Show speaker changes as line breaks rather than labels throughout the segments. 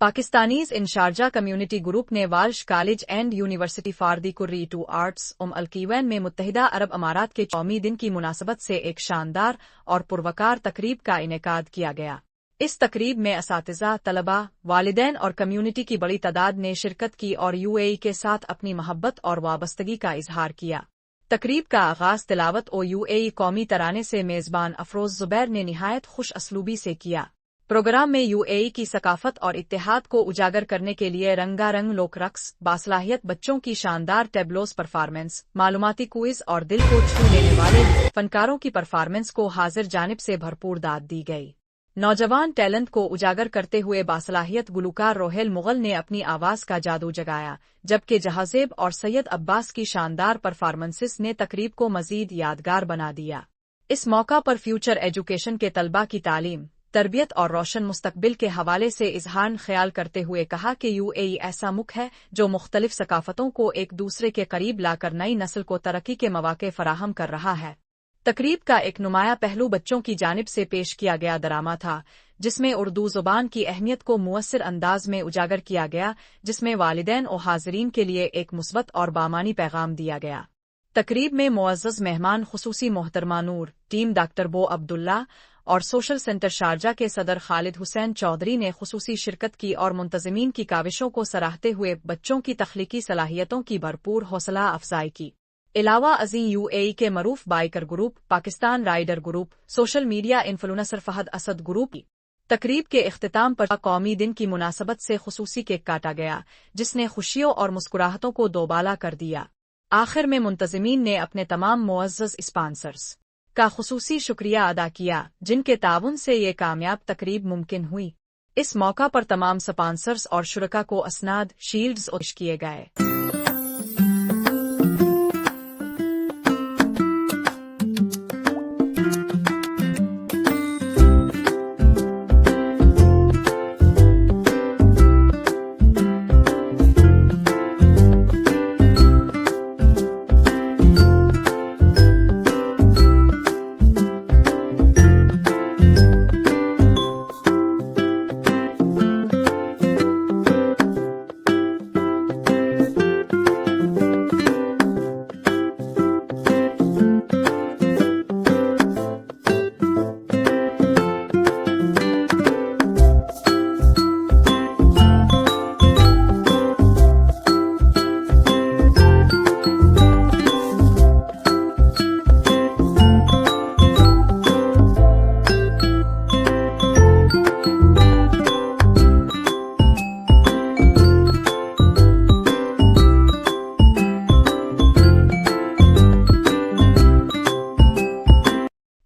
Pakistanis in Sharjah community group ने Walsh college and university for the कुर्री to arts अलकीवैन में मुत्तहिदा अरब अमारात के कौमी दिन की मुनासबत से एक शानदार और पुरवकार तकरीब का इनेकाद किया गया। इस तकरीब में असातिज़ा, तलबा, वालिदैन और कम्युनिटी की बड़ी तादाद ने शिरकत की और यूएई के साथ अपनी मोहब्बत और वाबस्तगी का इजहार किया। तकरीब का आगाज तिलावत और यूएई कौमी तराने से मेज़बान अफरोज ज़ुबैर ने निहायत खुश असलूबी से किया। प्रोग्राम में यूएई की सकाफत और इत्तेहाद को उजागर करने के लिए रंगारंग लोक रक्स, बासलाहियत बच्चों की शानदार टेबलोस परफॉर्मेंस, मालूमाती क्विज और दिल को छू लेने वाले फनकारों की परफॉर्मेंस को हाजिर जानिब से भरपूर दाद दी गई। नौजवान टैलेंट को उजागर करते हुए बासलाहियत गुलूकार रोहेल मुगल ने अपनी आवाज का जादू जगाया, जबकि जहाजेब और सैयद अब्बास की शानदार परफॉर्मेंसेस ने तकरीब को मजीद यादगार बना दिया। इस मौका पर फ्यूचर एजुकेशन के तलबा की तालीम, तरबियत और रोशन मुस्तकबिल के हवाले से इजहार ख्याल करते हुए कहा कि यूएई ऐसा मुल्क है जो मुख्तलिफ सकाफतों को एक दूसरे के करीब लाकर नई नस्ल को तरक्की के मौके फराहम कर रहा है। तकरीब का एक नुमाया पहलू बच्चों की जानिब से पेश किया गया ड्रामा था, जिसमें उर्दू ज़ुबान की अहमियत को मुअस्सिर अंदाज में उजागर किया गया, जिसमें वालिदैन और हाज़रीन के लिए एक मुस्बत और बामानी पैगाम दिया गया। तकरीब में मुअज़्ज़ज़ मेहमान खुसूसी मोहतरमा नूर, टीम डॉक्टर बो अब्दुल्ला और सोशल सेंटर शारजा के सदर खालिद हुसैन चौधरी ने खुसूसी शिरकत की और मुंतज़मीन की काविशों को सराहते हुए बच्चों की तख्लीकी सलाहियतों की भरपूर हौसला अफजाई की। इलावा अज़ीं यूएई के मरूफ biker group, Pakistan rider group, social media influencer Fahad Asad group की तकरीब के इख्तिताम पर कौमी दिन की मुनासबत से खुसूसी केक काटा गया, जिसने खुशियों और मुस्कुराहटों को दोबाला कर दिया। आखिर में मुंतज़मीन ने अपने तमाम मुअज़्ज़ज़ स्पॉन्सर्स का खुसूसी शुक्रिया अदा किया, जिनके ताउन से ये कामयाब तकरीब मुमकिन हुई। इस मौका पर तमाम स्पॉन्सर्स और शुरका को असनाद, शील्ड्स पेश किए गए।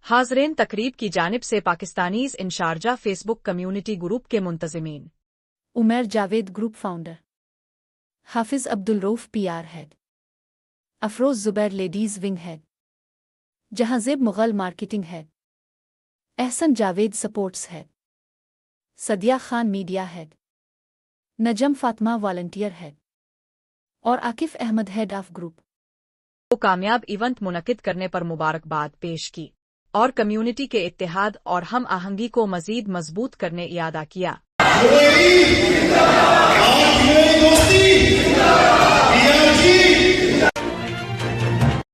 हाज़रीन, तकरीब की जानिब से Pakistanis in Sharjah Facebook community group के मुंतज़मीन
Umar Javed group founder, Hafiz Abdul Rauf PR head, Afroz Zubair ladies wing head, Jahanzeb Mughal marketing head, Ahsan Javed sports head, Sadia Khan media head, Najam Fatima volunteer head और Akif Ahmed head of group
को कामयाब इवेंट मुनक़िद करने पर मुबारकबाद पेश की और कम्युनिटी के इत्तेहाद और हम आहंगी को मजीद मजबूत करने इरादा किया।